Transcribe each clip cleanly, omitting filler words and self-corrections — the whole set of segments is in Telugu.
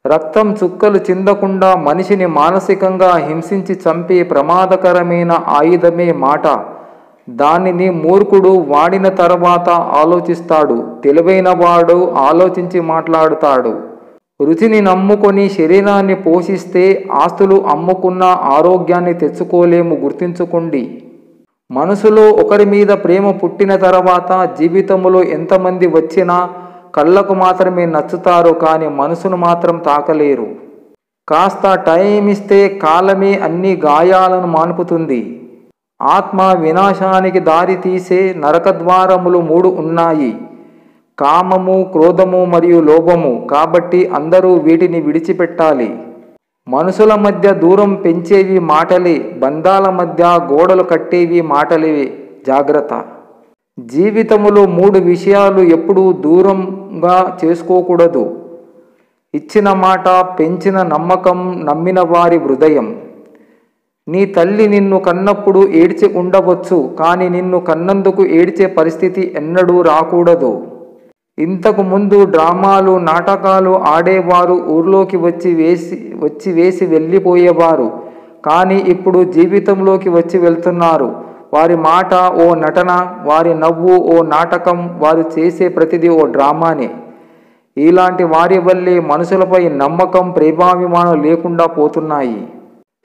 రక్తం చుక్కలు చిందకుండా మనిషిని మానసికంగా హింసించి చంపే ప్రమాదకరమైన ఆయుధమే మాట. దానిని మూర్ఖుడు వాడిన తర్వాత ఆలోచిస్తాడు, తెలివైనవాడు ఆలోచించి మాట్లాడుతాడు. రుచిని నమ్ముకొని శరీరాన్ని పోషిస్తే ఆస్తులు అమ్ముకున్న ఆరోగ్యాన్ని తెచ్చుకోలేము, గుర్తుంచుకోండి. మనసులో ఒకరి మీద ప్రేమ పుట్టిన తర్వాత జీవితంలో ఎంతమంది వచ్చినా కళ్ళకు మాత్రమే నచ్చుతారు, కానీ మనసును మాత్రం తాకలేరు. కాస్త టైం ఇస్తే కాలమే అన్ని గాయాలను మాన్పుతుంది. ఆత్మ వినాశానికి దారి తీసే నరకద్వారములు 3 ఉన్నాయి: కామము, క్రోధము మరియు లోభము. కాబట్టి అందరూ వీటిని విడిచిపెట్టాలి. మనుషుల మధ్య దూరం పెంచేవి మాటలే, బంధాల మధ్య గోడలు కట్టేవి మాటలే. జాగ్రత్త. జీవితములో 3 విషయాలు ఎప్పుడూ దూరంగా చేసుకోకూడదు: ఇచ్చిన మాట, పెంచిన నమ్మకం, నమ్మిన వారి హృదయం. నీ తల్లి నిన్ను కన్నప్పుడు ఏడ్చి ఉండవచ్చు, కానీ నిన్ను కన్నందుకు ఏడ్చే పరిస్థితి ఎన్నడూ రాకూడదు. ఇంతకు ముందు డ్రామాలు, నాటకాలు ఆడేవారు ఊర్లోకి వచ్చి వేసి వెళ్ళిపోయేవారు, కానీ ఇప్పుడు జీవితంలోకి వచ్చి వెళ్తున్నారు. వారి మాట ఓ నటన, వారి నవ్వు ఓ నాటకం, వారు చేసే ప్రతిదీ ఓ డ్రామానే. ఇలాంటి వారి వల్లే మనుషులపై నమ్మకం, ప్రేమాభిమానం లేకుండా పోతున్నాయి.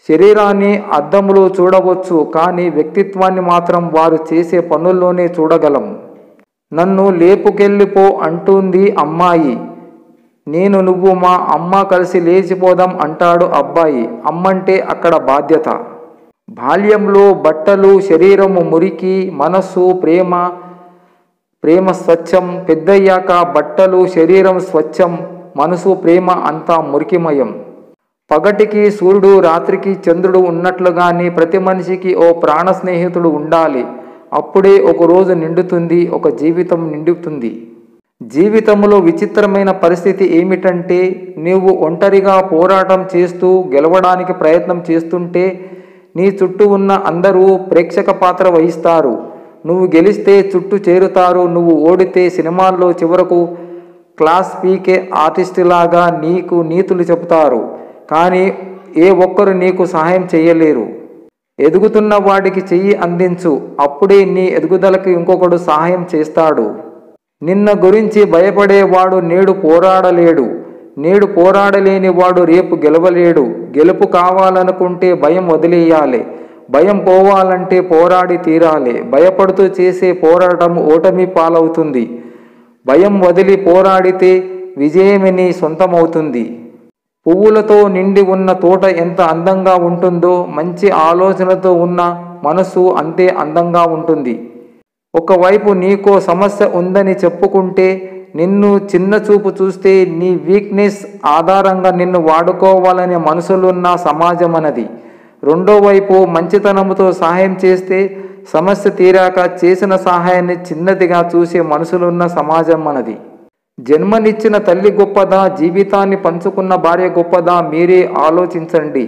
శరీరాన్ని అద్దంలో చూడవచ్చు, కానీ వ్యక్తిత్వాన్ని మాత్రం వారు చేసే పనుల్లోనే చూడగలం. నన్ను లేపుకెళ్ళిపో అంటుంది అమ్మాయి. నేను, నువ్వు, మా అమ్మ కలిసి లేచిపోదాం అంటాడు అబ్బాయి. అమ్మంటే అక్కడ బాధ్యత. బాల్యంలో బట్టలు, శరీరము మురికి, మనస్సు ప్రేమ స్వచ్ఛం. పెద్దయ్యాక బట్టలు, శరీరం స్వచ్ఛం, మనసు, ప్రేమ అంతా మురికిమయం. పగటికి సూర్యుడు, రాత్రికి చంద్రుడు ఉన్నట్లుగానే ప్రతి మనిషికి ఓ ప్రాణ స్నేహితుడు ఉండాలి. అప్పుడే ఒక రోజు నిండుతుంది, ఒక జీవితం నిండుతుంది. జీవితంలో విచిత్రమైన పరిస్థితి ఏమిటంటే, నీవు ఒంటరిగా పోరాటం చేస్తూ గెలవడానికి ప్రయత్నం చేస్తుంటే నీ చుట్టూ ఉన్న అందరూ ప్రేక్షక పాత్ర వహిస్తారు. నువ్వు గెలిస్తే చుట్టూ చేరుతారు, నువ్వు ఓడితే సినిమాల్లో చివరకు క్లాస్ పీకే ఆర్టిస్టులాగా నీకు నీతులు చెబుతారు, కానీ ఏ ఒక్కరు నీకు సహాయం చేయలేరు. ఎదుగుతున్న వాడికి చెయ్యి అందించు, అప్పుడే నీ ఎదుగుదలకు ఇంకొకడు సహాయం చేస్తాడు. నిన్న గురించి భయపడేవాడు నేడు పోరాడలేడు, నేడు పోరాడలేని వాడు రేపు గెలవలేడు. గెలుపు కావాలనుకుంటే భయం వదిలేయాలి, భయం పోవాలంటే పోరాడి తీరాలి. భయపడుతూ చేసే పోరాటం ఓటమి పాలవుతుంది. భయం వదిలి పోరాడితే విజయమే నీ సొంతమవుతుంది. పువ్వులతో నిండి ఉన్న తోట ఎంత అందంగా ఉంటుందో, మంచి ఆలోచనతో ఉన్న మనసు అంతే అందంగా ఉంటుంది. ఒకవైపు నీకో సమస్య ఉందని చెప్పుకుంటే నిన్ను చిన్న చూపు చూస్తే నీ వీక్నెస్ ఆధారంగా నిన్ను వాడుకోవాలనే మనసులున్న సమాజం అన్నది. రెండో వైపు మంచితనంతో సహాయం చేస్తే సమస్య తీరాక చేసిన సహాయాన్ని చిన్నదిగా చూసే మనసులున్న సమాజం మనది. జన్మనిచ్చిన తల్లి గొప్పదా, జీవితాన్ని పంచుకున్న భార్య గొప్పదా? మీరే ఆలోచించండి.